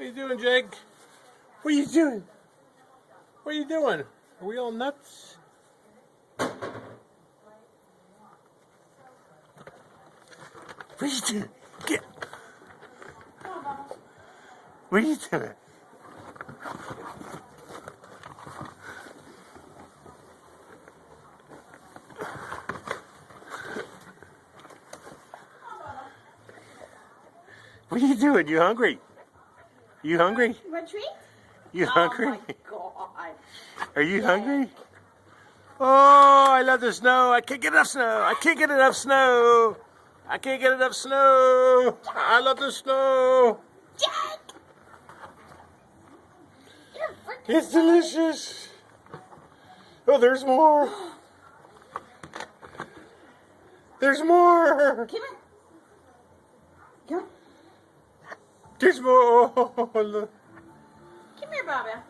What are you doing, Jake? What are you doing? What are you doing? Are we all nuts? What are you doing? Get. What are you doing? What are you doing? You hungry? You hungry? You want a treat? You hungry? Oh my God. Are you hungry? Oh, I love the snow. I can't get enough snow. I can't get enough snow. I can't get enough snow. I love the snow. Jake! You're freaking It's delicious. Oh, there's more. There's more. Come here. Come. There's more. Oh, look. Come here, Baba.